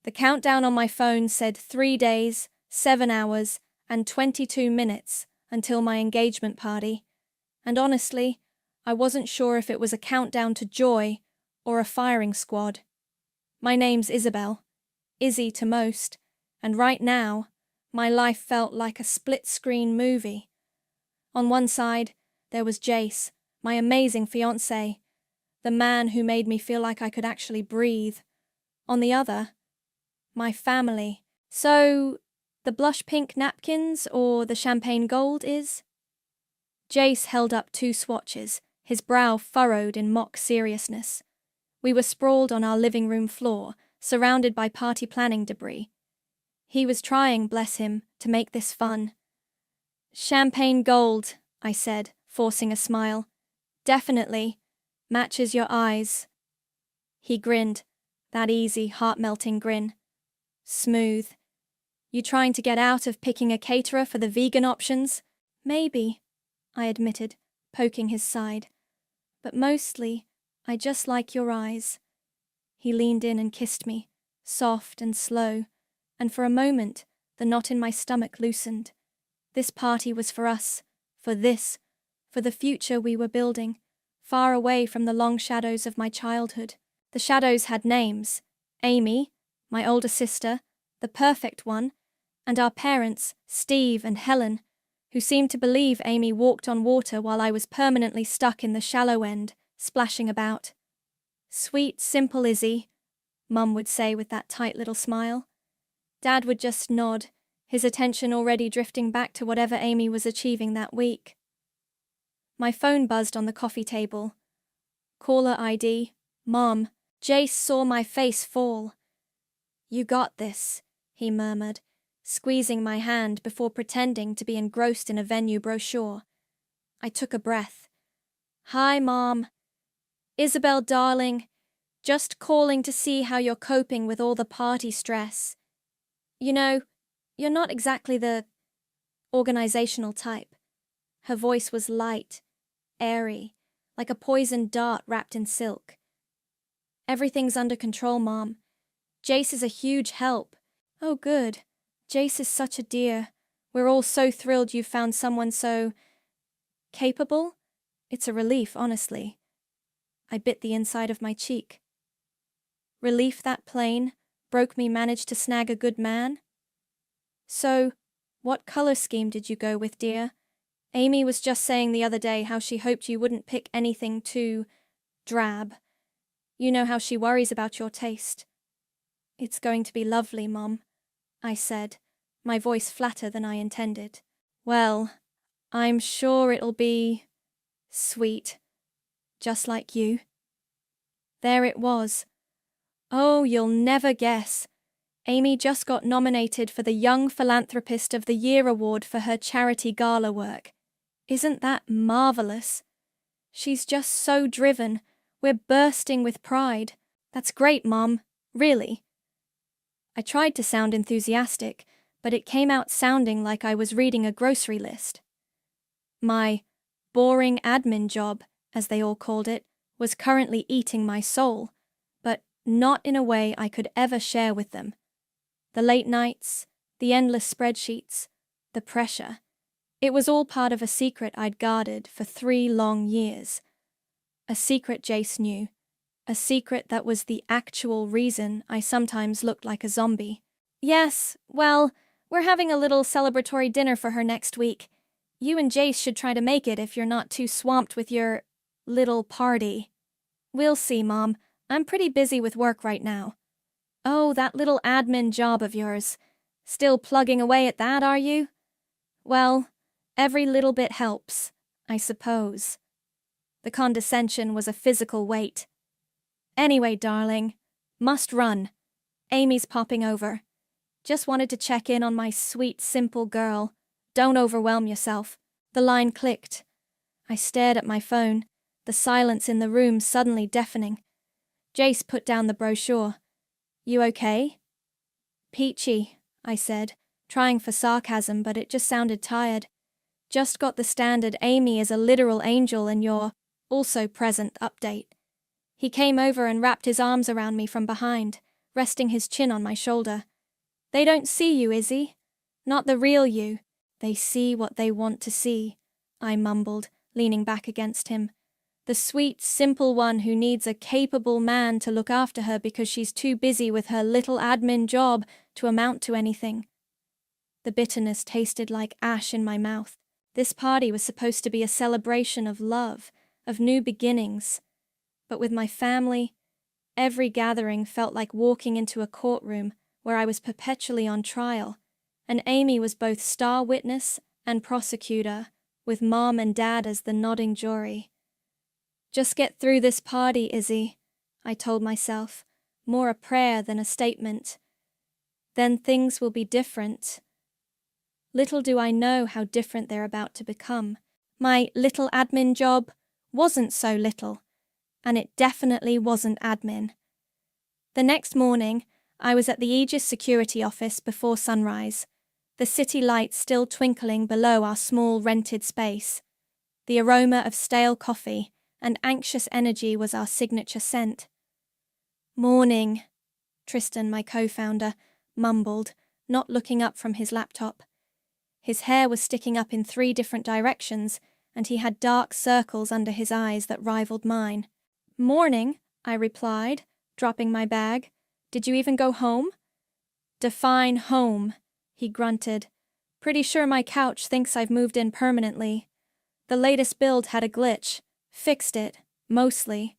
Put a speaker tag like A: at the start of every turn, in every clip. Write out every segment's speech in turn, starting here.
A: The countdown on my phone said 3 days, 7 hours, and 22 minutes until my engagement party, and honestly, I wasn't sure if it was a countdown to joy or a firing squad. My name's Isabel, Izzy to most, and right now, my life felt like a split-screen movie. On one side, there was Jace, my amazing fiancé, the man who made me feel like I could actually breathe. On the other, my family. So, the blush pink napkins or the champagne gold is? Jace held up 2 swatches, his brow furrowed in mock seriousness. We were sprawled on our living room floor, surrounded by party planning debris. He was trying, bless him, to make this fun. Champagne gold, I said, forcing a smile. Definitely. Matches your eyes. He grinned, that easy, heart-melting grin. Smooth. You trying to get out of picking a caterer for the vegan options? Maybe, I admitted, poking his side. But mostly, I just like your eyes. He leaned in and kissed me, soft and slow, and for a moment, the knot in my stomach loosened. This party was for us, for the future we were building, far away from the long shadows of my childhood. The shadows had names: Amy, my older sister, the perfect one, and our parents, Steve and Helen, who seemed to believe Amy walked on water while I was permanently stuck in the shallow end, splashing about. Sweet, simple Izzy, Mum would say with that tight little smile. Dad would just nod, his attention already drifting back to whatever Amy was achieving that week. My phone buzzed on the coffee table. Caller ID, Mom. Jace saw my face fall. You got this, he murmured, squeezing my hand before pretending to be engrossed in a venue brochure. I took a breath. Hi, Mom. Isabel, darling. Just calling to see how you're coping with all the party stress. You know, you're not exactly the organizational type. Her voice was light, airy, like a poisoned dart wrapped in silk. Everything's under control, Mom. Jace is a huge help. Oh, good. Jace is such a dear. We're all so thrilled you've found someone so capable. It's a relief, honestly. I bit the inside of my cheek. Relief that plain, broke me managed to snag a good man? So, what color scheme did you go with, dear? Amy was just saying the other day how she hoped you wouldn't pick anything too drab. You know how she worries about your taste. It's going to be lovely, Mom, I said, my voice flatter than I intended. Well, I'm sure it'll be sweet, just like you. There it was. Oh, you'll never guess. Amy just got nominated for the Young Philanthropist of the Year award for her charity gala work. Isn't that marvelous? She's just so driven. We're bursting with pride. That's great, Mom. Really. I tried to sound enthusiastic, but it came out sounding like I was reading a grocery list. My boring admin job, as they all called it, was currently eating my soul, but not in a way I could ever share with them. The late nights, the endless spreadsheets, the pressure. It was all part of a secret I'd guarded for 3 long years. A secret Jace knew. A secret that was the actual reason I sometimes looked like a zombie. Yes, well, we're having a little celebratory dinner for her next week. You and Jace should try to make it if you're not too swamped with your little party. We'll see, Mom. I'm pretty busy with work right now. Oh, that little admin job of yours. Still plugging away at that, are you? Well, every little bit helps, I suppose. The condescension was a physical weight. Anyway, darling, must run. Amy's popping over. Just wanted to check in on my sweet, simple girl. Don't overwhelm yourself. The line clicked. I stared at my phone, the silence in the room suddenly deafening. Jace put down the brochure. You okay? Peachy, I said, trying for sarcasm, but it just sounded tired. Just got the standard Amy is a literal angel in your also present update. He came over and wrapped his arms around me from behind, resting his chin on my shoulder. They don't see you, Izzy. Not the real you. They see what they want to see, I mumbled, leaning back against him. The sweet, simple one who needs a capable man to look after her because she's too busy with her little admin job to amount to anything. The bitterness tasted like ash in my mouth. This party was supposed to be a celebration of love, of new beginnings. But with my family, every gathering felt like walking into a courtroom where I was perpetually on trial, and Amy was both star witness and prosecutor, with Mom and Dad as the nodding jury. Just get through this party, Izzy, I told myself, more a prayer than a statement. Then things will be different. Little do I know how different they're about to become. My little admin job wasn't so little, and it definitely wasn't admin. The next morning, I was at the Aegis security office before sunrise, the city lights still twinkling below our small rented space. The aroma of stale coffee and anxious energy was our signature scent. Morning, Tristan, my co-founder, mumbled, not looking up from his laptop. His hair was sticking up in 3 different directions, and he had dark circles under his eyes that rivaled mine. Morning, I replied, dropping my bag. Did you even go home? Define home, he grunted. Pretty sure my couch thinks I've moved in permanently. The latest build had a glitch. Fixed it, mostly.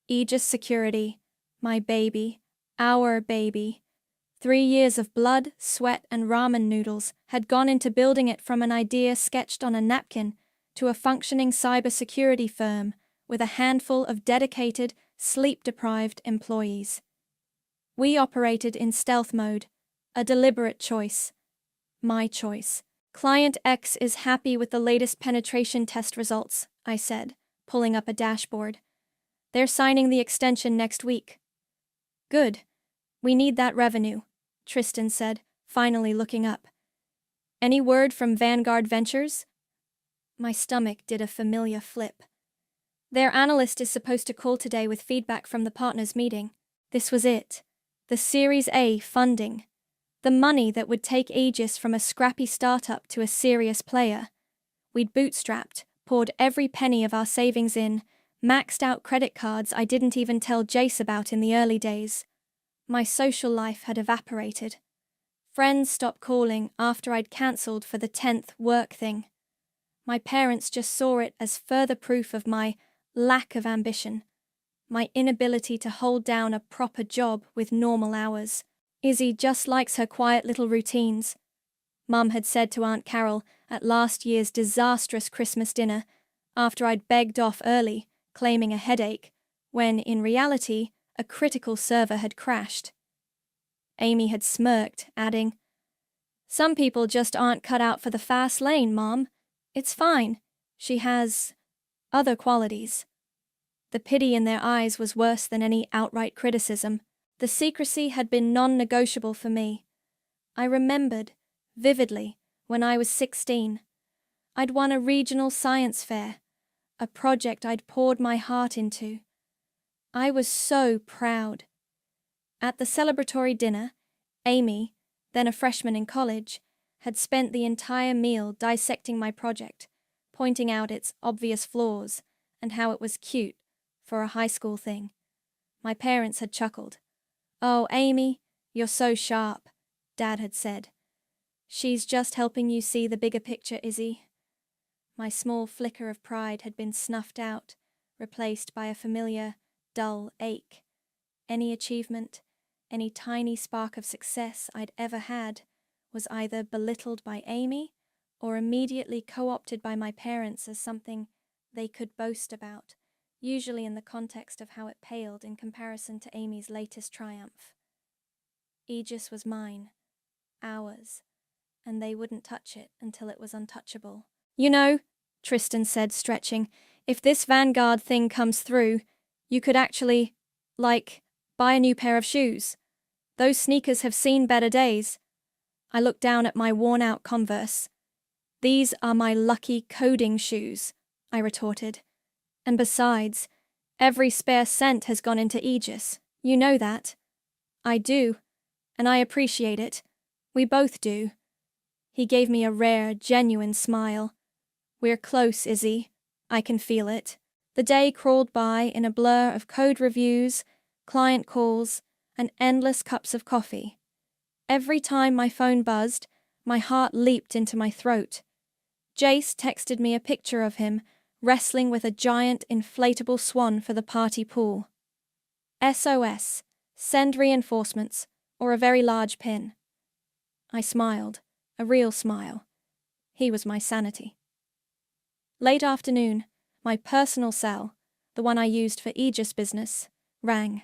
A: Aegis Security, my baby, our baby. 3 years of blood, sweat, and ramen noodles had gone into building it from an idea sketched on a napkin to a functioning cybersecurity firm with a handful of dedicated, sleep-deprived employees. We operated in stealth mode, a deliberate choice. My choice. Client X is happy with the latest penetration test results, I said, pulling up a dashboard. They're signing the extension next week. Good. We need that revenue, Tristan said, finally looking up. Any word from Vanguard Ventures? My stomach did a familiar flip. Their analyst is supposed to call today with feedback from the partners meeting. This was it. The Series A funding. The money that would take Aegis from a scrappy startup to a serious player. We'd bootstrapped, poured every penny of our savings in, maxed out credit cards I didn't even tell Jace about in the early days. My social life had evaporated. Friends stopped calling after I'd cancelled for the 10th work thing. My parents just saw it as further proof of my lack of ambition, my inability to hold down a proper job with normal hours. Izzy just likes her quiet little routines, Mum had said to Aunt Carol at last year's disastrous Christmas dinner, after I'd begged off early, claiming a headache, when, in reality, a critical server had crashed. Amy had smirked, adding, "Some people just aren't cut out for the fast lane, Mom. It's fine. She has other qualities." The pity in their eyes was worse than any outright criticism. The secrecy had been non-negotiable for me. I remembered, vividly, when I was 16. I'd won a regional science fair, a project I'd poured my heart into. I was so proud. At the celebratory dinner, Amy, then a freshman in college, had spent the entire meal dissecting my project, pointing out its obvious flaws and how it was cute for a high school thing. My parents had chuckled. "Oh, Amy, you're so sharp," Dad had said. "She's just helping you see the bigger picture, Izzy." My small flicker of pride had been snuffed out, replaced by a familiar, dull ache. Any achievement, any tiny spark of success I'd ever had, was either belittled by Amy or immediately co-opted by my parents as something they could boast about, usually in the context of how it paled in comparison to Amy's latest triumph. Aegis was mine, ours, and they wouldn't touch it until it was untouchable. "You know," Tristan said, stretching, "if this Vanguard thing comes through, you could actually, buy a new pair of shoes. Those sneakers have seen better days." I looked down at my worn-out Converse. "These are my lucky coding shoes," I retorted. "And besides, every spare cent has gone into Aegis. You know that." I do, and I appreciate it. We both do. He gave me a rare, genuine smile. We're close, Izzy. I can feel it. The day crawled by in a blur of code reviews, client calls, and endless cups of coffee. Every time my phone buzzed, my heart leaped into my throat. Jace texted me a picture of him wrestling with a giant inflatable swan for the party pool. SOS. Send reinforcements, or a very large pin. I smiled, a real smile. He was my sanity. Late afternoon, my personal cell, the one I used for Aegis business, rang.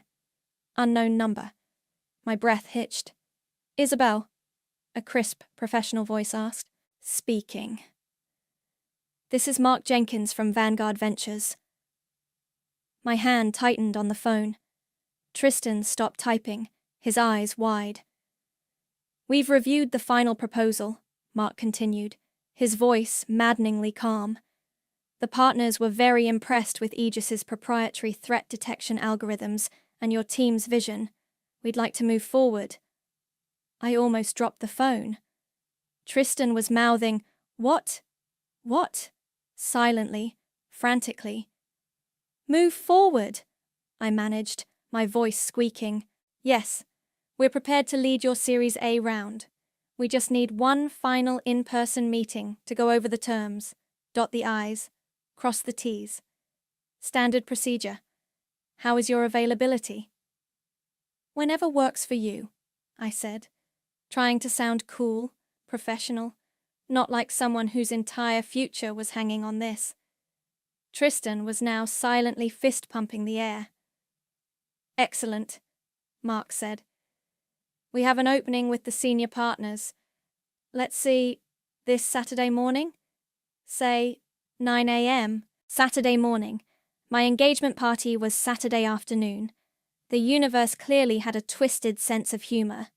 A: Unknown number. My breath hitched. Isabel, a crisp, professional voice asked. Speaking. This is Mark Jenkins from Vanguard Ventures. My hand tightened on the phone. Tristan stopped typing, his eyes wide. We've reviewed the final proposal, Mark continued, his voice maddeningly calm. The partners were very impressed with Aegis's proprietary threat detection algorithms and your team's vision. We'd like to move forward. I almost dropped the phone. Tristan was mouthing, What? What? Silently, frantically. Move forward, I managed, my voice squeaking. Yes, we're prepared to lead your Series A round. We just need one final in-person meeting to go over the terms, dot the I's, cross the T's. Standard procedure. How is your availability? Whenever works for you, I said, trying to sound cool, professional, not like someone whose entire future was hanging on this. Tristan was now silently fist-pumping the air. Excellent, Mark said. We have an opening with the senior partners. Let's see, this Saturday morning? Say, 9 a.m. Saturday morning. My engagement party was Saturday afternoon. The universe clearly had a twisted sense of humor.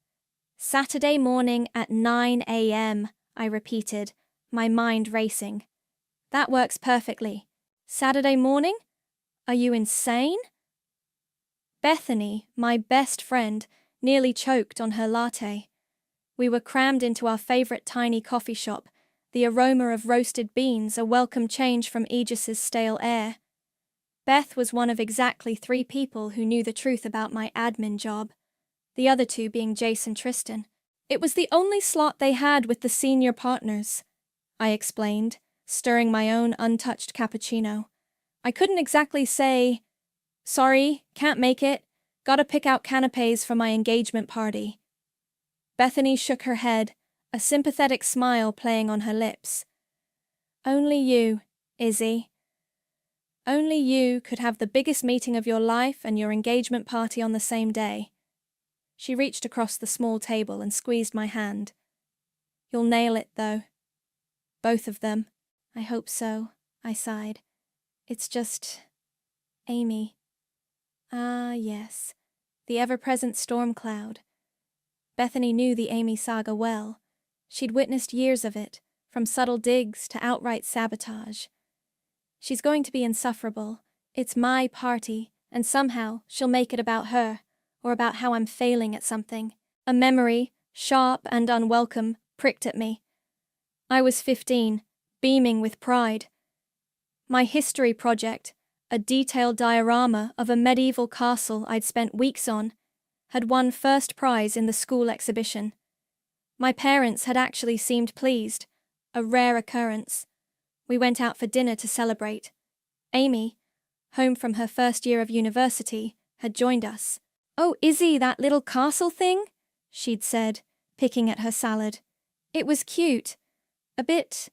A: Saturday morning at 9 a.m., I repeated, my mind racing. That works perfectly. Saturday morning? Are you insane? Bethany, my best friend, nearly choked on her latte. We were crammed into our favorite tiny coffee shop, the aroma of roasted beans a welcome change from Aegis's stale air. Beth was one of exactly 3 people who knew the truth about my admin job, the other 2 being Jace and Tristan. It was the only slot they had with the senior partners, I explained, stirring my own untouched cappuccino. I couldn't exactly say, sorry, can't make it, gotta pick out canapes for my engagement party. Bethany shook her head, a sympathetic smile playing on her lips. Only you, Izzy. Only you could have the biggest meeting of your life and your engagement party on the same day. She reached across the small table and squeezed my hand. You'll nail it, though. Both of them. I hope so, I sighed. It's just... Amy. Ah, yes. The ever-present storm cloud. Bethany knew the Amy saga well. She'd witnessed years of it, from subtle digs to outright sabotage. She's going to be insufferable. It's my party, and somehow she'll make it about her, or about how I'm failing at something. A memory, sharp and unwelcome, pricked at me. I was 15, beaming with pride. My history project, a detailed diorama of a medieval castle I'd spent weeks on, had won first prize in the school exhibition. My parents had actually seemed pleased, a rare occurrence. We went out for dinner to celebrate. Amy, home from her first year of university, had joined us. Oh, Izzy, that little castle thing? She'd said, picking at her salad. It was cute. A bit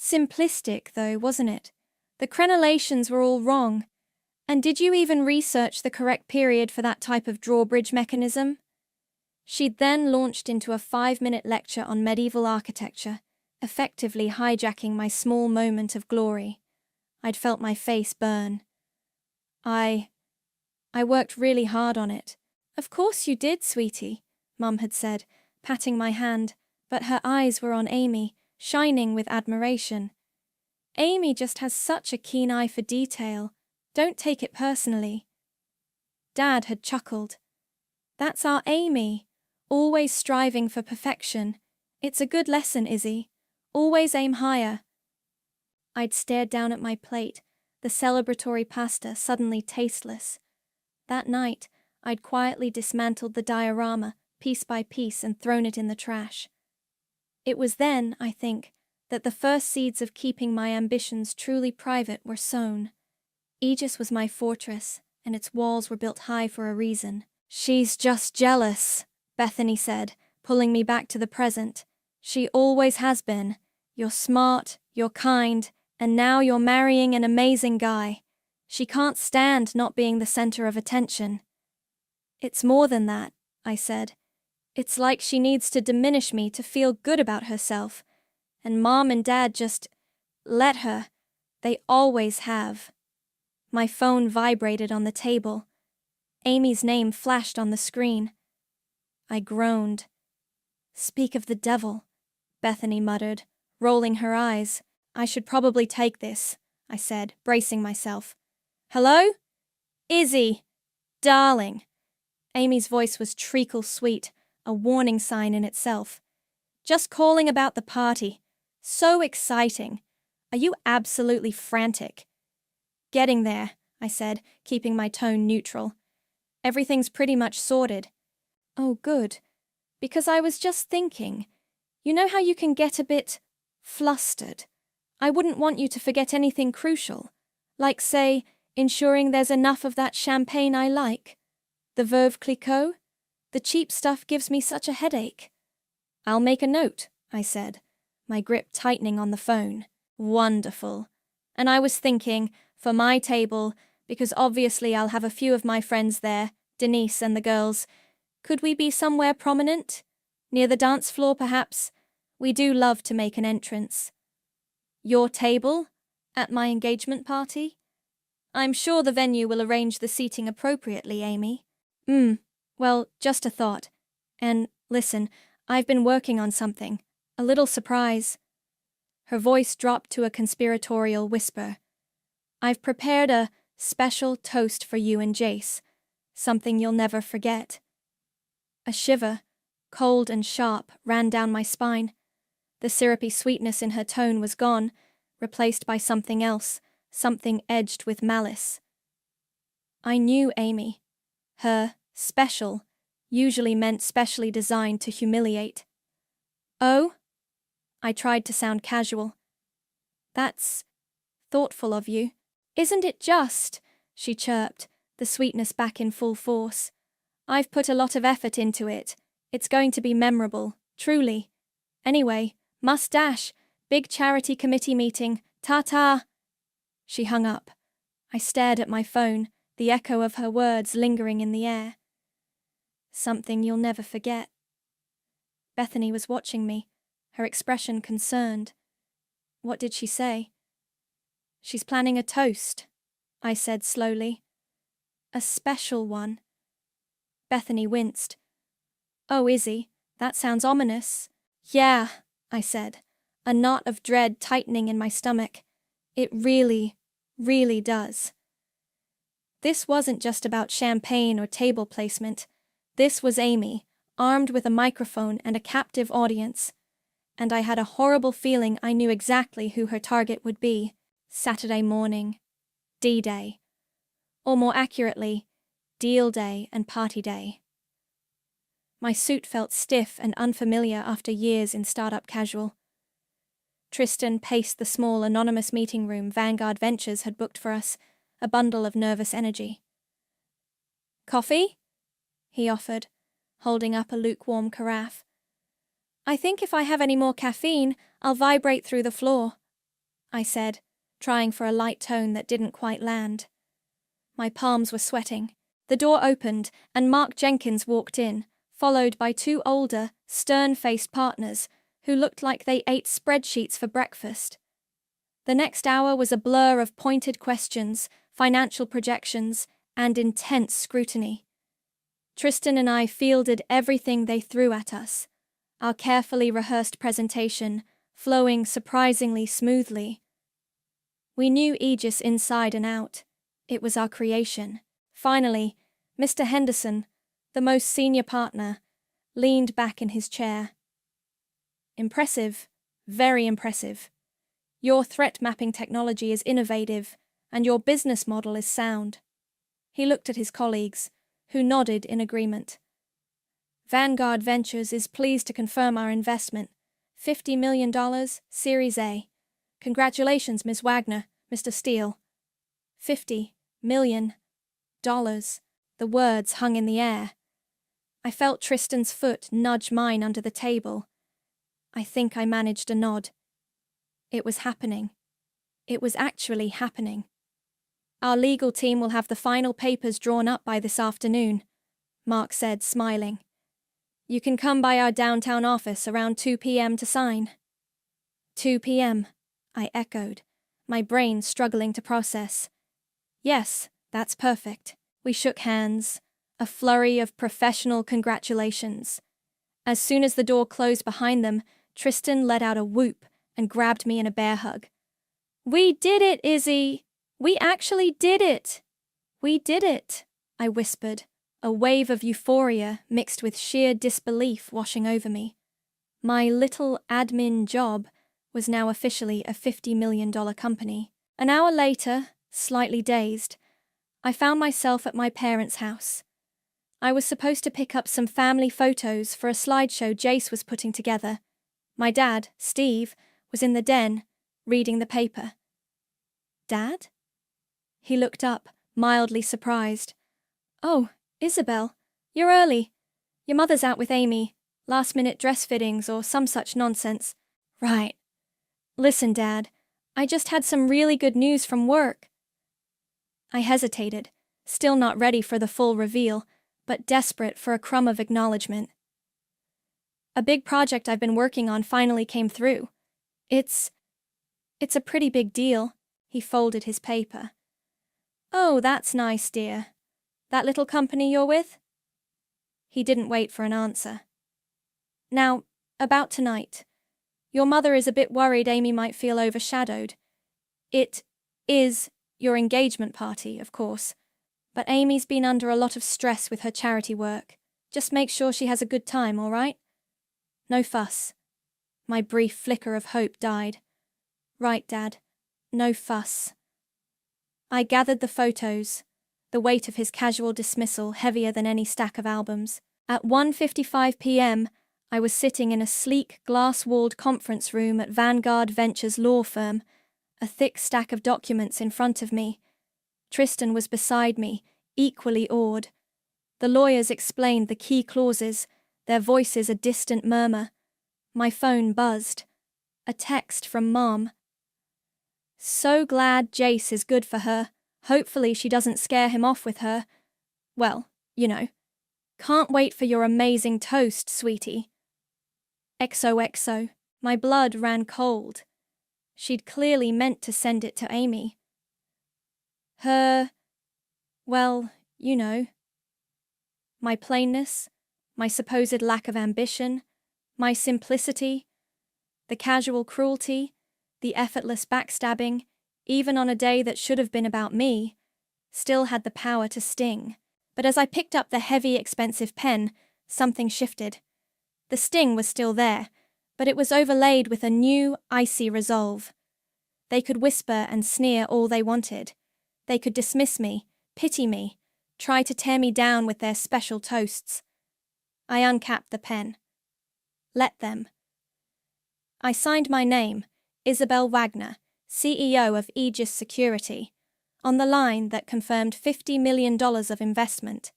A: simplistic, though, wasn't it? The crenellations were all wrong. And did you even research the correct period for that type of drawbridge mechanism? She'd then launched into a 5-minute lecture on medieval architecture, effectively hijacking my small moment of glory. I'd felt my face burn. I worked really hard on it. Of course you did, sweetie, Mum had said, patting my hand, but her eyes were on Amy, shining with admiration. Amy just has such a keen eye for detail. Don't take it personally. Dad had chuckled. That's our Amy. Always striving for perfection. It's a good lesson, Izzy. Always aim higher. I'd stared down at my plate, the celebratory pasta suddenly tasteless. That night, I'd quietly dismantled the diorama, piece by piece, and thrown it in the trash. It was then, I think, that the first seeds of keeping my ambitions truly private were sown. Aegis was my fortress, and its walls were built high for a reason. She's just jealous, Bethany said, pulling me back to the present. She always has been. You're smart, you're kind, and now you're marrying an amazing guy. She can't stand not being the center of attention. It's more than that, I said. It's like she needs to diminish me to feel good about herself. And Mom and Dad just let her. They always have. My phone vibrated on the table. Amy's name flashed on the screen. I groaned. Speak of the devil, Bethany muttered, rolling her eyes. I should probably take this, I said, bracing myself. Hello? Izzy! Darling! Amy's voice was treacle-sweet, a warning sign in itself. Just calling about the party. So exciting. Are you absolutely frantic? Getting there, I said, keeping my tone neutral. Everything's pretty much sorted. Oh, good. Because I was just thinking. You know how you can get a bit flustered? I wouldn't want you to forget anything crucial. Like, say, ensuring there's enough of that champagne I like. The Veuve Clicquot? The cheap stuff gives me such a headache. I'll make a note, I said, my grip tightening on the phone. Wonderful. And I was thinking, for my table, because obviously I'll have a few of my friends there, Denise and the girls, could we be somewhere prominent? Near the dance floor, perhaps? We do love to make an entrance. Your table? At my engagement party? I'm sure the venue will arrange the seating appropriately, Amy. Well, just a thought. And, listen, I've been working on something. A little surprise. Her voice dropped to a conspiratorial whisper. I've prepared a special toast for you and Jace. Something you'll never forget. A shiver, cold and sharp, ran down my spine. The syrupy sweetness in her tone was gone, replaced by something else, something edged with malice. I knew Amy. Her special usually meant specially designed to humiliate. Oh? I tried to sound casual. That's thoughtful of you. Isn't it just? She chirped, the sweetness back in full force. I've put a lot of effort into it. It's going to be memorable, truly. Anyway, must dash. Big charity committee meeting. Ta-ta. She hung up. I stared at my phone, the echo of her words lingering in the air. Something you'll never forget. Bethany was watching me, her expression concerned. What did she say? She's planning a toast, I said slowly. A special one. Bethany winced. Oh, Izzy, that sounds ominous. Yeah, I said, a knot of dread tightening in my stomach. It really, really does. This wasn't just about champagne or table placement. This was Amy, armed with a microphone and a captive audience. And I had a horrible feeling I knew exactly who her target would be. Saturday morning. D-Day. Or more accurately, Deal Day and Party Day. My suit felt stiff and unfamiliar after years in startup casual. Tristan paced the small anonymous meeting room Vanguard Ventures had booked for us, a bundle of nervous energy. Coffee? He offered, holding up a lukewarm carafe. I think if I have any more caffeine, I'll vibrate through the floor, I said, trying for a light tone that didn't quite land. My palms were sweating. The door opened, and Mark Jenkins walked in, followed by two older, stern-faced partners who looked like they ate spreadsheets for breakfast. The next hour was a blur of pointed questions, financial projections, and intense scrutiny. Tristan and I fielded everything they threw at us, our carefully rehearsed presentation flowing surprisingly smoothly. We knew Aegis inside and out. It was our creation. Finally, Mr. Henderson, the most senior partner, leaned back in his chair. Impressive, very impressive. Your threat mapping technology is innovative, and your business model is sound. He looked at his colleagues, who nodded in agreement. Vanguard Ventures is pleased to confirm our investment. $50 million, Series A. Congratulations, Ms. Wagner, Mr. Steele. $50 million. The words hung in the air. I felt Tristan's foot nudge mine under the table. I think I managed a nod. It was happening. It was actually happening. Our legal team will have the final papers drawn up by this afternoon, Mark said, smiling. You can come by our downtown office around 2 p.m. to sign. 2 p.m., I echoed, my brain struggling to process. Yes, that's perfect. We shook hands, a flurry of professional congratulations. As soon as the door closed behind them, Tristan let out a whoop and grabbed me in a bear hug. We did it, Izzy! We actually did it! We did it, I whispered, a wave of euphoria mixed with sheer disbelief washing over me. My little admin job was now officially a $50 million company. An hour later, slightly dazed, I found myself at my parents' house. I was supposed to pick up some family photos for a slideshow Jace was putting together. My dad, Steve, was in the den, reading the paper. Dad? He looked up, mildly surprised. Oh, Isabel, you're early. Your mother's out with Amy, last-minute dress fittings or some such nonsense. Right. Listen, Dad, I just had some really good news from work. I hesitated, still not ready for the full reveal, but desperate for a crumb of acknowledgement. A big project I've been working on finally came through. It's a pretty big deal. He folded his paper. Oh, that's nice, dear. That little company you're with? He didn't wait for an answer. Now, about tonight. Your mother is a bit worried Amy might feel overshadowed. It is your engagement party, of course, but Amy's been under a lot of stress with her charity work. Just make sure she has a good time, all right? No fuss. My brief flicker of hope died. Right, Dad. No fuss. I gathered the photos, the weight of his casual dismissal heavier than any stack of albums. At 1:55 p.m., I was sitting in a sleek, glass-walled conference room at Vanguard Ventures law firm, a thick stack of documents in front of me. Tristan was beside me, equally awed. The lawyers explained the key clauses, their voices a distant murmur. My phone buzzed. A text from Mom. So glad Jace is good for her. Hopefully she doesn't scare him off with her. Well, you know. Can't wait for your amazing toast, sweetie. XOXO. My blood ran cold. She'd clearly meant to send it to Amy. Well, you know. My plainness, my supposed lack of ambition, my simplicity, the casual cruelty, the effortless backstabbing, even on a day that should have been about me, still had the power to sting. But as I picked up the heavy, expensive pen, something shifted. The sting was still there, but it was overlaid with a new, icy resolve. They could whisper and sneer all they wanted. They could dismiss me, pity me, try to tear me down with their special toasts. I uncapped the pen. Let them. I signed my name, Isabel Wagner, CEO of Aegis Security, on the line that confirmed $50 million of investment.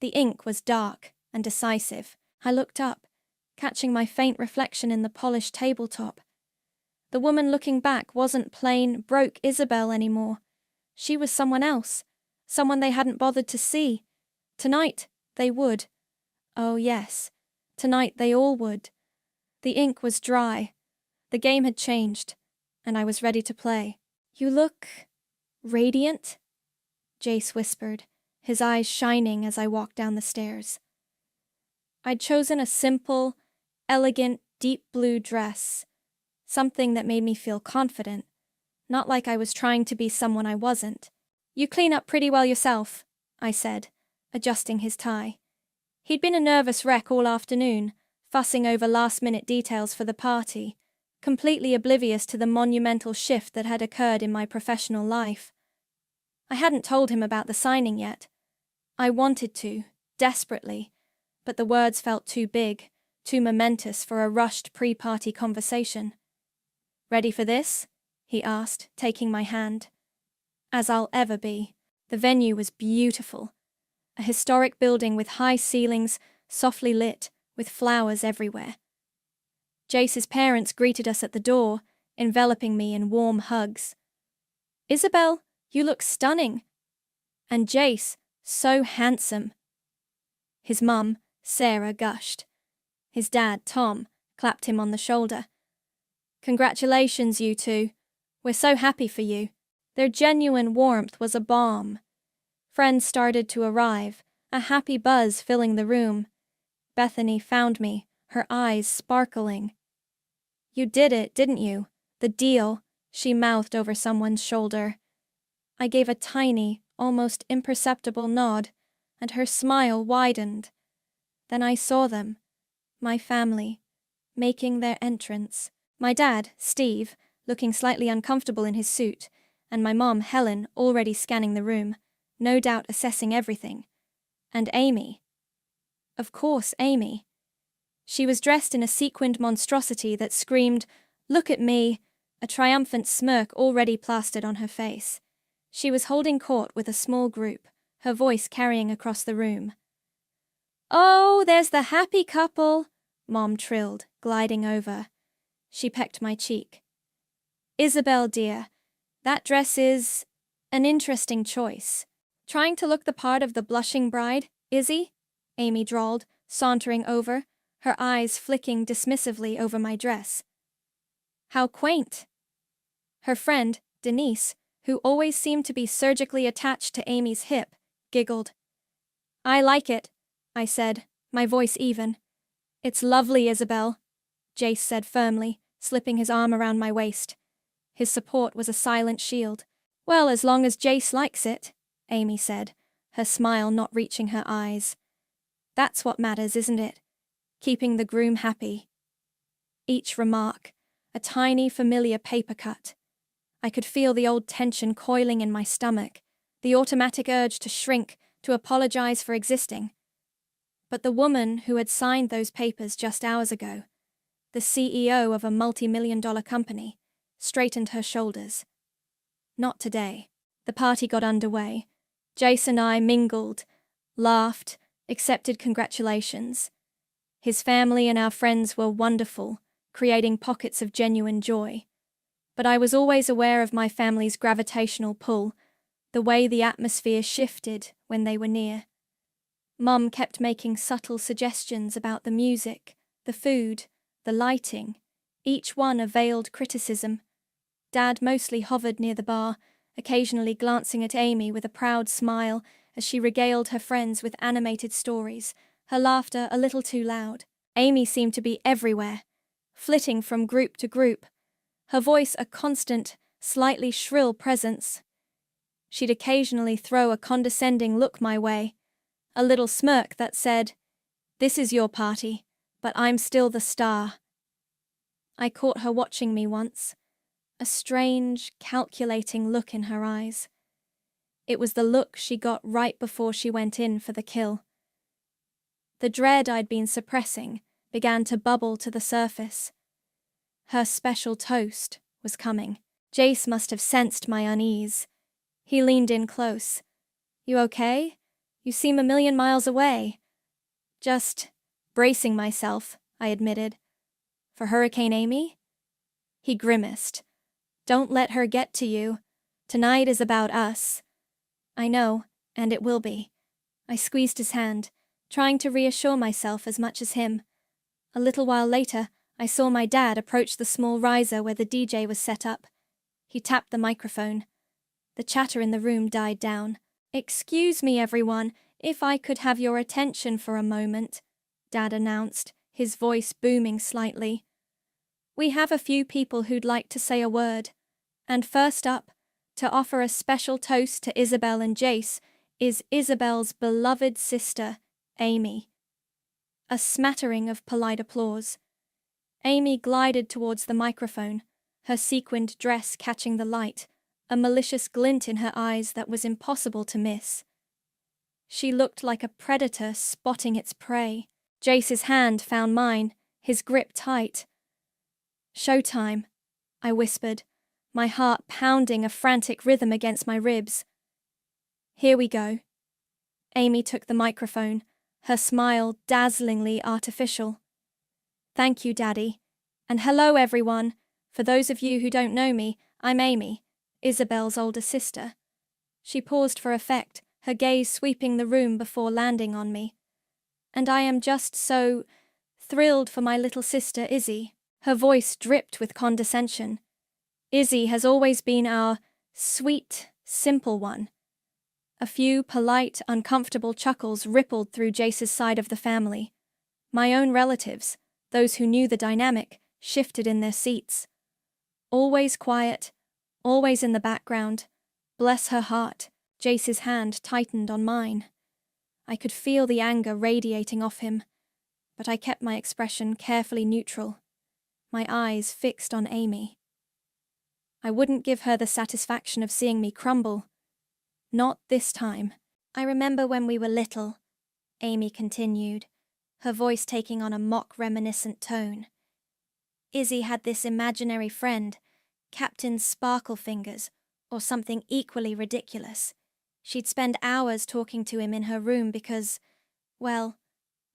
A: The ink was dark and decisive. I looked up, catching my faint reflection in the polished tabletop. The woman looking back wasn't plain, broke Isabel anymore. She was someone else, someone they hadn't bothered to see. Tonight, they would. Oh yes, tonight they all would. The ink was dry. The game had changed, and I was ready to play. You look radiant, Jace whispered, his eyes shining as I walked down the stairs. I'd chosen a simple, elegant, deep blue dress, something that made me feel confident, not like I was trying to be someone I wasn't. You clean up pretty well yourself, I said, adjusting his tie. He'd been a nervous wreck all afternoon, fussing over last-minute details for the party, completely oblivious to the monumental shift that had occurred in my professional life. I hadn't told him about the signing yet. I wanted to, desperately, but the words felt too big, too momentous for a rushed pre-party conversation. "Ready for this?" he asked, taking my hand. As I'll ever be. The venue was beautiful. A historic building with high ceilings, softly lit, with flowers everywhere. Jace's parents greeted us at the door, enveloping me in warm hugs. "Isabel, you look stunning." And Jace, so handsome. His mum, Sarah, gushed. His dad, Tom, clapped him on the shoulder. "Congratulations, you two. We're so happy for you." Their genuine warmth was a balm. Friends started to arrive, a happy buzz filling the room. Bethany found me, her eyes sparkling. "You did it, didn't you? The deal," she mouthed over someone's shoulder. I gave a tiny, almost imperceptible nod, and her smile widened. Then I saw them, my family, making their entrance. My dad, Steve, looking slightly uncomfortable in his suit, and my mom, Helen, already scanning the room, no doubt assessing everything. And Amy. Of course, Amy. She was dressed in a sequined monstrosity that screamed, "Look at me," a triumphant smirk already plastered on her face. She was holding court with a small group, her voice carrying across the room. "Oh, there's the happy couple," Mom trilled, gliding over. She pecked my cheek. "Isabel, dear, that dress is an interesting choice. Trying to look the part of the blushing bride, Izzy?" Amy drawled, sauntering over, her eyes flicking dismissively over my dress. "How quaint." Her friend, Denise, who always seemed to be surgically attached to Amy's hip, giggled. "I like it," I said, my voice even. "It's lovely, Isabel," Jace said firmly, slipping his arm around my waist. His support was a silent shield. "Well, as long as Jace likes it," Amy said, her smile not reaching her eyes. "That's what matters, isn't it? Keeping the groom happy." Each remark, a tiny familiar paper cut. I could feel the old tension coiling in my stomach, the automatic urge to shrink, to apologize for existing. But the woman who had signed those papers just hours ago, the CEO of a multi-million-dollar company, straightened her shoulders. Not today. The party got underway. Jace and I mingled, laughed, accepted congratulations. His family and our friends were wonderful, creating pockets of genuine joy. But I was always aware of my family's gravitational pull, the way the atmosphere shifted when they were near. Mum kept making subtle suggestions about the music, the food, the lighting, each one a veiled criticism. Dad mostly hovered near the bar, occasionally glancing at Amy with a proud smile as she regaled her friends with animated stories, her laughter a little too loud. Amy seemed to be everywhere, flitting from group to group, her voice a constant, slightly shrill presence. She'd occasionally throw a condescending look my way, a little smirk that said, "This is your party, but I'm still the star." I caught her watching me once, a strange, calculating look in her eyes. It was the look she got right before she went in for the kill. The dread I'd been suppressing began to bubble to the surface. Her special toast was coming. Jace must have sensed my unease. He leaned in close. "You okay? You seem a million miles away." "Just bracing myself," I admitted. "For Hurricane Amy?" He grimaced. "Don't let her get to you. Tonight is about us." "I know, and it will be." I squeezed his hand, trying to reassure myself as much as him. A little while later, I saw my dad approach the small riser where the DJ was set up. He tapped the microphone. The chatter in the room died down. "Excuse me, everyone, if I could have your attention for a moment," Dad announced, his voice booming slightly. "We have a few people who'd like to say a word. And first up, to offer a special toast to Isabel and Jace, is Isabel's beloved sister, Amy." A smattering of polite applause. Amy glided towards the microphone, her sequined dress catching the light, a malicious glint in her eyes that was impossible to miss. She looked like a predator spotting its prey. Jace's hand found mine, his grip tight. "Showtime," I whispered, my heart pounding a frantic rhythm against my ribs. "Here we go." Amy took the microphone, her smile dazzlingly artificial. "Thank you, Daddy. And hello, everyone. For those of you who don't know me, I'm Amy, Isabel's older sister." She paused for effect, her gaze sweeping the room before landing on me. "And I am just so thrilled for my little sister, Izzy." Her voice dripped with condescension. "Izzy has always been our sweet, simple one." A few polite, uncomfortable chuckles rippled through Jace's side of the family. My own relatives, those who knew the dynamic, shifted in their seats. Always quiet, always in the background. Bless her heart, Jace's hand tightened on mine. I could feel the anger radiating off him, but I kept my expression carefully neutral, my eyes fixed on Amy. I wouldn't give her the satisfaction of seeing me crumble. Not this time. "I remember when we were little," Amy continued, her voice taking on a mock-reminiscent tone. "Izzy had this imaginary friend, Captain Sparklefingers, or something equally ridiculous. She'd spend hours talking to him in her room because, well,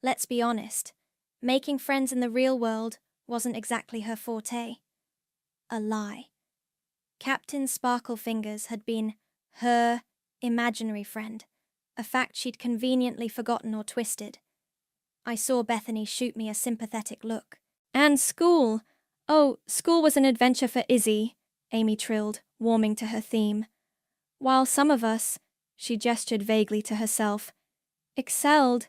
A: let's be honest, making friends in the real world wasn't exactly her forte." A lie. Captain Sparklefingers had been her imaginary friend, a fact she'd conveniently forgotten or twisted. I saw Bethany shoot me a sympathetic look. "And school. Oh, school was an adventure for Izzy," Amy trilled, warming to her theme. "While some of us," she gestured vaguely to herself, "excelled,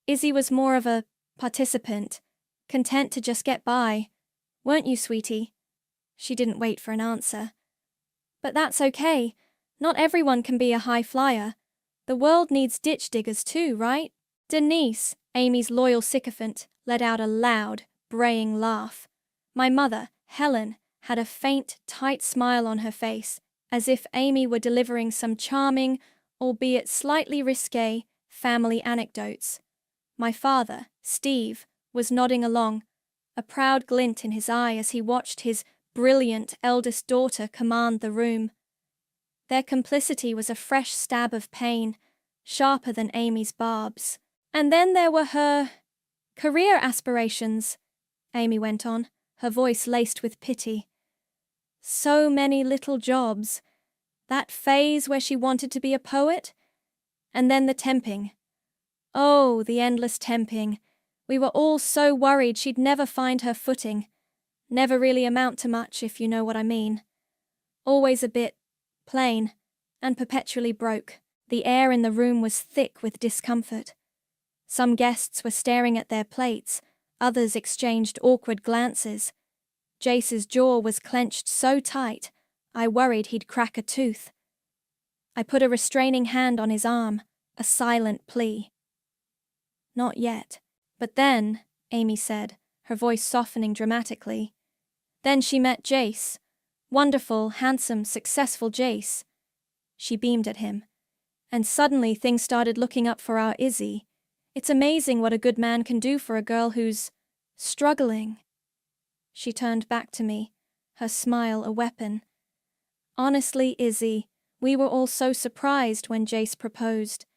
A: Izzy was more of a participant, content to just get by. Weren't you, sweetie?" She didn't wait for an answer. "But that's okay. Not everyone can be a high flyer. The world needs ditch diggers too, right?" Denise, Amy's loyal sycophant, let out a loud, braying laugh. My mother, Helen, had a faint, tight smile on her face, as if Amy were delivering some charming, albeit slightly risque, family anecdotes. My father, Steve, was nodding along, a proud glint in his eye as he watched his brilliant eldest daughter command the room. Their complicity was a fresh stab of pain, sharper than Amy's barbs. "And then there were her career aspirations," Amy went on, her voice laced with pity. "So many little jobs. That phase where she wanted to be a poet. And then the temping. Oh, the endless temping. We were all so worried she'd never find her footing. Never really amount to much, if you know what I mean. Always a bit plain, and perpetually broke." The air in the room was thick with discomfort. Some guests were staring at their plates, others exchanged awkward glances. Jace's jaw was clenched so tight, I worried he'd crack a tooth. I put a restraining hand on his arm, a silent plea. "Not yet." "But then," Amy said, her voice softening dramatically, "then she met Jace. Wonderful, handsome, successful Jace." She beamed at him. "And suddenly things started looking up for our Izzy. It's amazing what a good man can do for a girl who's struggling." She turned back to me, her smile a weapon. "Honestly, Izzy, we were all so surprised when Jace proposed.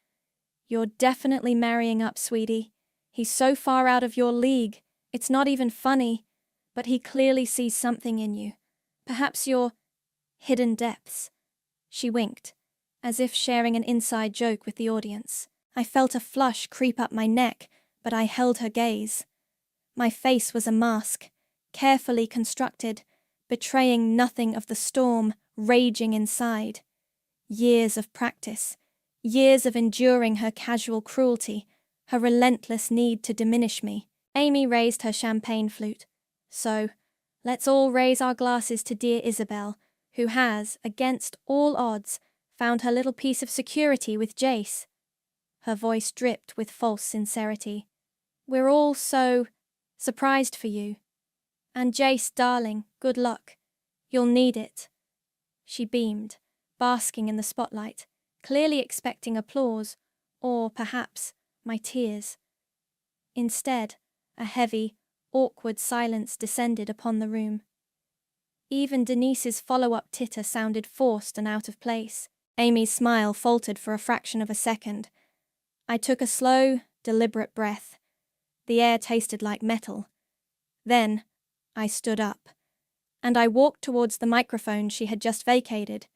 A: You're definitely marrying up, sweetie. He's so far out of your league, it's not even funny, but he clearly sees something in you. Perhaps your hidden depths." She winked, as if sharing an inside joke with the audience. I felt a flush creep up my neck, but I held her gaze. My face was a mask, carefully constructed, betraying nothing of the storm raging inside. Years of practice, years of enduring her casual cruelty, her relentless need to diminish me. Amy raised her champagne flute. "So, let's all raise our glasses to dear Isabel, who has, against all odds, found her little piece of security with Jace." Her voice dripped with false sincerity. We're all so surprised for you. And Jace, darling, good luck. You'll need it. She beamed, basking in the spotlight, clearly expecting applause, or perhaps my tears. Instead, a heavy, awkward silence descended upon the room. Even Denise's follow-up titter sounded forced and out of place. Amy's smile faltered for a fraction of a second. I took a slow, deliberate breath. The air tasted like metal. Then, I stood up, and I walked towards the microphone she had just vacated.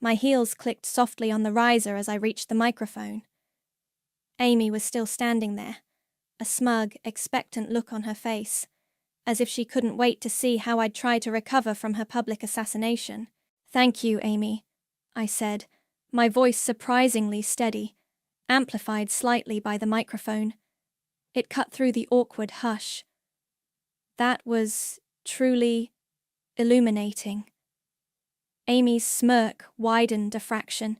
A: My heels clicked softly on the riser as I reached the microphone. Amy was still standing there, a smug, expectant look on her face, as if she couldn't wait to see how I'd try to recover from her public assassination. "Thank you, Amy," I said, my voice surprisingly steady, amplified slightly by the microphone. It cut through the awkward hush. That was truly illuminating. Amy's smirk widened a fraction.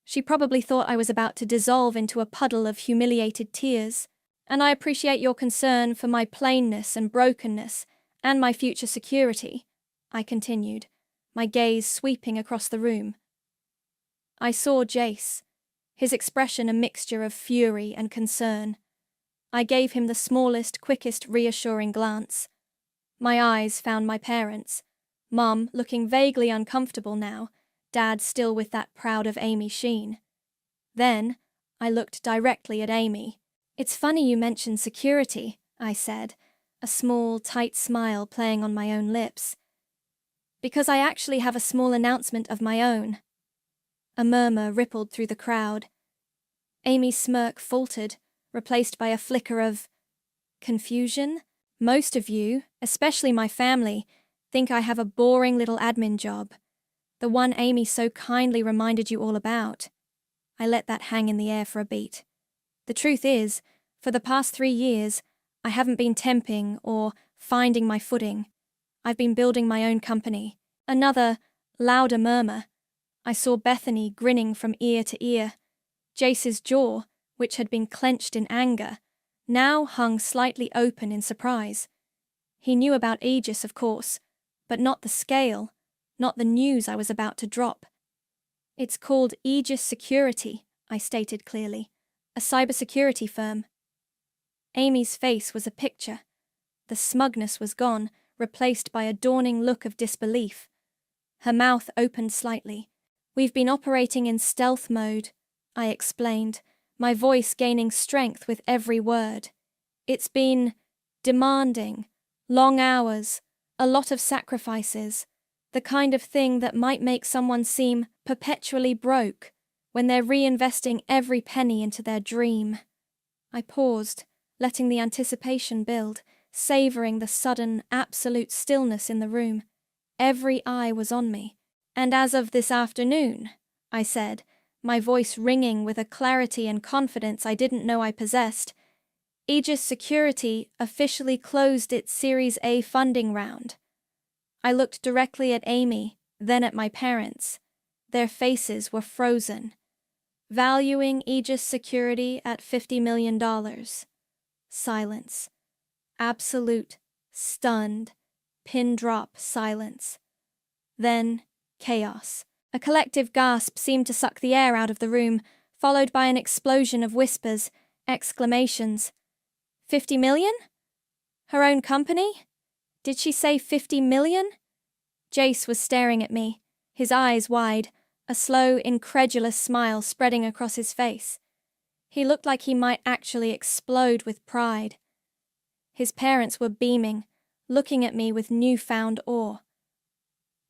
A: She probably thought I was about to dissolve into a puddle of humiliated tears. "And I appreciate your concern for my plainness and brokenness and my future security," I continued, my gaze sweeping across the room. I saw Jace, his expression a mixture of fury and concern. I gave him the smallest, quickest, reassuring glance. My eyes found my parents, Mum looking vaguely uncomfortable now, Dad still with that proud of Amy sheen. Then, I looked directly at Amy. "It's funny you mentioned security," I said, a small, tight smile playing on my own lips. "Because I actually have a small announcement of my own." A murmur rippled through the crowd. Amy's smirk faltered, replaced by a flicker of confusion. "Most of you, especially my family, think I have a boring little admin job. The one Amy so kindly reminded you all about." I let that hang in the air for a beat. "The truth is, for the past 3 years, I haven't been temping or finding my footing. I've been building my own company." Another, louder murmur. I saw Bethany grinning from ear to ear. Jace's jaw, which had been clenched in anger, now hung slightly open in surprise. He knew about Aegis, of course, but not the scale, not the news I was about to drop. "It's called Aegis Security," I stated clearly. "A cybersecurity firm." Amy's face was a picture. The smugness was gone, replaced by a dawning look of disbelief. Her mouth opened slightly. "We've been operating in stealth mode," I explained, my voice gaining strength with every word. "It's been demanding, long hours, a lot of sacrifices, the kind of thing that might make someone seem perpetually broke when they're reinvesting every penny into their dream." I paused, letting the anticipation build, savoring the sudden, absolute stillness in the room. Every eye was on me. "And as of this afternoon," I said, my voice ringing with a clarity and confidence I didn't know I possessed, "Aegis Security officially closed its Series A funding round." I looked directly at Amy, then at my parents. Their faces were frozen. "Valuing Aegis Security at $50 million. Silence. Absolute, stunned, pin-drop silence. Then, chaos. A collective gasp seemed to suck the air out of the room, followed by an explosion of whispers, exclamations. "50 million? Her own company? Did she say 50 million? Jace was staring at me, his eyes wide, a slow, incredulous smile spreading across his face. He looked like he might actually explode with pride. His parents were beaming, looking at me with newfound awe.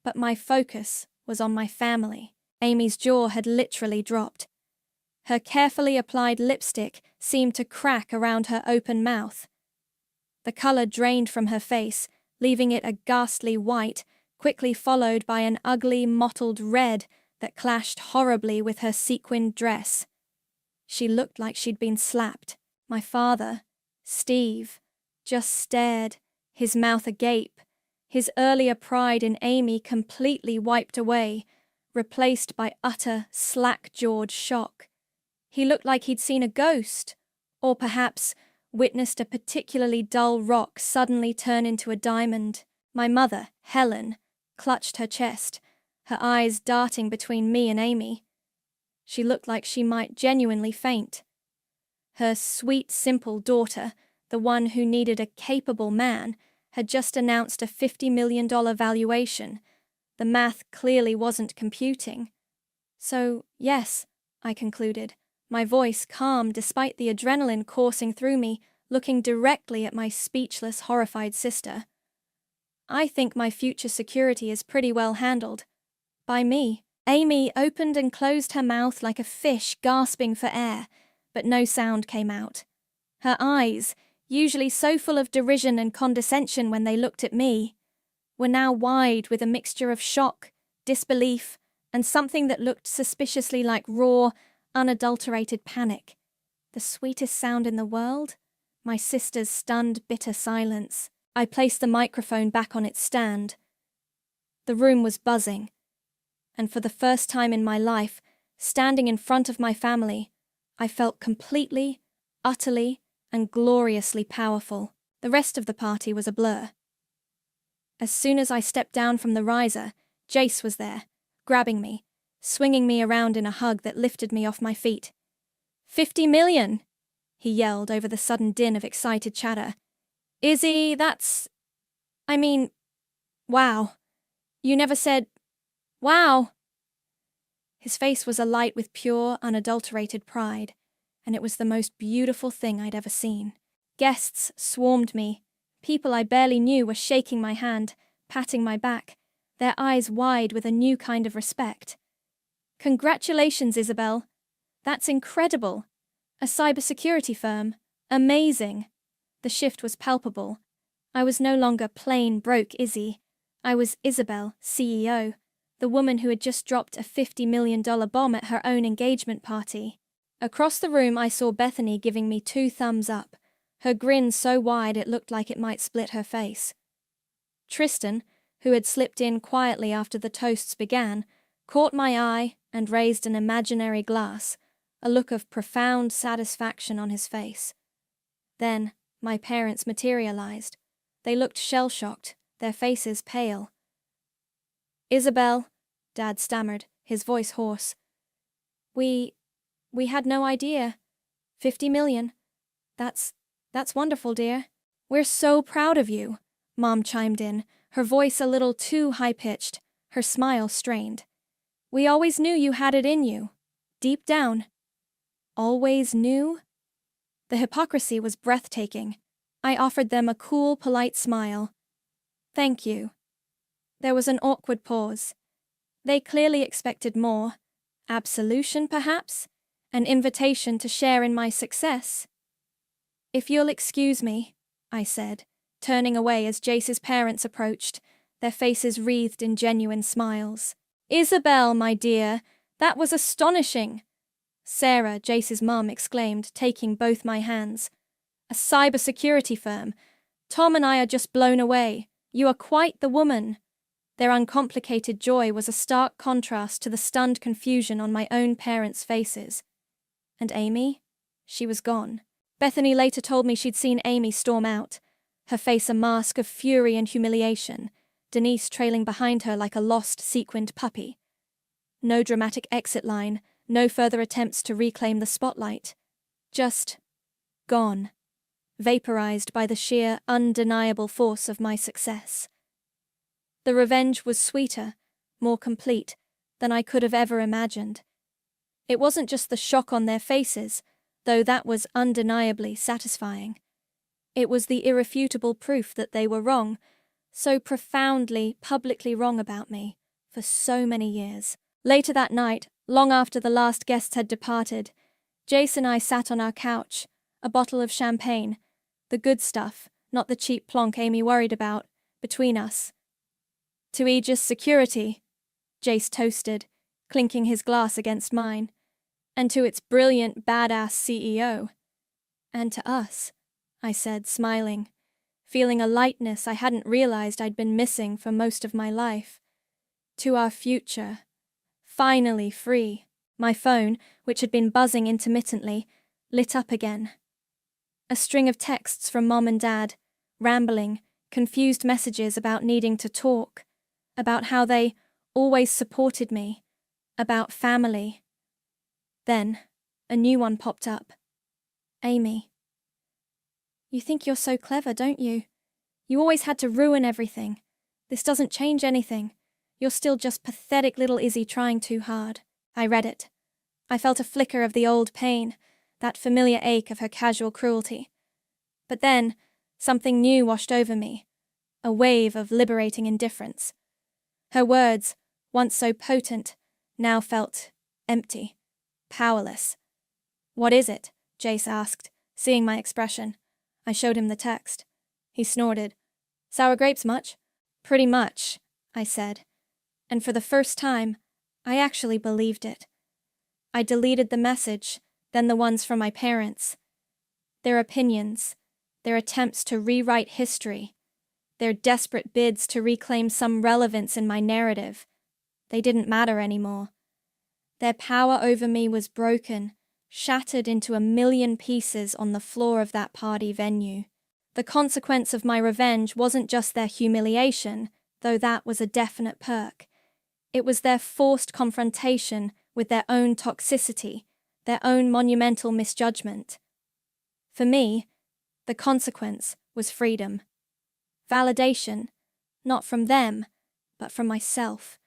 A: But my focus was on my family. Amy's jaw had literally dropped. Her carefully applied lipstick seemed to crack around her open mouth. The color drained from her face, leaving it a ghastly white, quickly followed by an ugly, mottled red that clashed horribly with her sequined dress. She looked like she'd been slapped. My father, Steve, just stared, his mouth agape, his earlier pride in Amy completely wiped away, replaced by utter, slack-jawed shock. He looked like he'd seen a ghost, or perhaps, witnessed a particularly dull rock suddenly turn into a diamond. My mother, Helen, clutched her chest, her eyes darting between me and Amy. She looked like she might genuinely faint. Her sweet, simple daughter, the one who needed a capable man, had just announced a $50 million valuation. The math clearly wasn't computing. So, yes, I concluded, my voice calm despite the adrenaline coursing through me, looking directly at my speechless, horrified sister. I think my future security is pretty well handled. By me. Amy opened and closed her mouth like a fish gasping for air, but no sound came out. Her eyes, usually so full of derision and condescension when they looked at me, were now wide with a mixture of shock, disbelief, and something that looked suspiciously like raw, unadulterated panic. The sweetest sound in the world? My sister's stunned, bitter silence. I placed the microphone back on its stand. The room was buzzing, and for the first time in my life, standing in front of my family, I felt completely, utterly, and gloriously powerful. The rest of the party was a blur. As soon as I stepped down from the riser, Jace was there, grabbing me, swinging me around in a hug that lifted me off my feet. $50 million! He yelled over the sudden din of excited chatter. Izzy, wow. You never said, wow. His face was alight with pure, unadulterated pride, and it was the most beautiful thing I'd ever seen. Guests swarmed me. People I barely knew were shaking my hand, patting my back, their eyes wide with a new kind of respect. Congratulations, Isabel. That's incredible. A cybersecurity firm. Amazing. The shift was palpable. I was no longer plain broke Izzy. I was Isabel, CEO, the woman who had just dropped a $50 million bomb at her own engagement party. Across the room I saw Bethany giving me 2 thumbs up, her grin so wide it looked like it might split her face. Tristan, who had slipped in quietly after the toasts began, caught my eye and raised an imaginary glass, a look of profound satisfaction on his face. Then my parents materialized. They looked shell-shocked, their faces pale. Isabel, Dad stammered, his voice hoarse. We had no idea. 50 million. That's wonderful, dear. We're so proud of you, Mom chimed in, her voice a little too high-pitched, her smile strained. We always knew you had it in you. Deep down. Always knew? The hypocrisy was breathtaking. I offered them a cool, polite smile. Thank you. There was an awkward pause. They clearly expected more. Absolution, perhaps? An invitation to share in my success? If you'll excuse me, I said, turning away as Jace's parents approached, their faces wreathed in genuine smiles. Isabel, my dear, that was astonishing. Sarah, Jace's mum, exclaimed, taking both my hands. A cybersecurity firm. Tom and I are just blown away. You are quite the woman. Their uncomplicated joy was a stark contrast to the stunned confusion on my own parents' faces. And Amy? She was gone. Bethany later told me she'd seen Amy storm out, her face a mask of fury and humiliation, Denise trailing behind her like a lost, sequined puppy. No dramatic exit line, no further attempts to reclaim the spotlight. Just gone, vaporized by the sheer, undeniable force of my success. The revenge was sweeter, more complete, than I could have ever imagined. It wasn't just the shock on their faces, though that was undeniably satisfying. It was the irrefutable proof that they were wrong, so profoundly, publicly wrong about me, for so many years. Later that night, long after the last guests had departed, Jace and I sat on our couch, a bottle of champagne, the good stuff, not the cheap plonk Amy worried about, between us. To Aegis Security, Jace toasted, clinking his glass against mine, and to its brilliant, badass CEO. And to us, I said, smiling, feeling a lightness I hadn't realized I'd been missing for most of my life. To our future. Finally free. My phone, which had been buzzing intermittently, lit up again. A A string of texts from Mom and Dad, rambling, confused messages about needing to talk, about how they always supported me, about family. Then, a new one popped up. Amy. You think you're so clever, don't you? You always had to ruin everything. This doesn't change anything. You're still just pathetic little Izzy trying too hard. I read it. I felt a flicker of the old pain, that familiar ache of her casual cruelty. But then, something new washed over me, a wave of liberating indifference. Her words, once so potent, now felt empty, powerless. What is it? Jace asked, seeing my expression. I showed him the text. He snorted. Sour grapes much? Pretty much, I said. And for the first time, I actually believed it. I deleted the message, then the ones from my parents. Their opinions, their attempts to rewrite history, their desperate bids to reclaim some relevance in my narrative. They didn't matter anymore. Their power over me was broken, shattered into a million pieces on the floor of that party venue. The consequence of my revenge wasn't just their humiliation, though that was a definite perk. It was their forced confrontation with their own toxicity, their own monumental misjudgment. For me, the consequence was freedom. Validation, not from them, but from myself,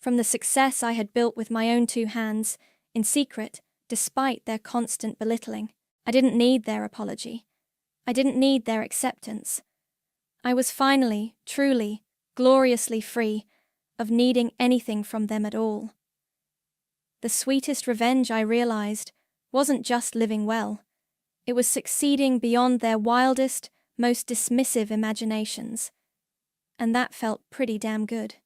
A: from the success I had built with my own two hands, in secret, despite their constant belittling. I didn't need their apology. I didn't need their acceptance. I was finally, truly, gloriously free of needing anything from them at all. The sweetest revenge, I realized, wasn't just living well. It was succeeding beyond their wildest, most dismissive imaginations. And that felt pretty damn good.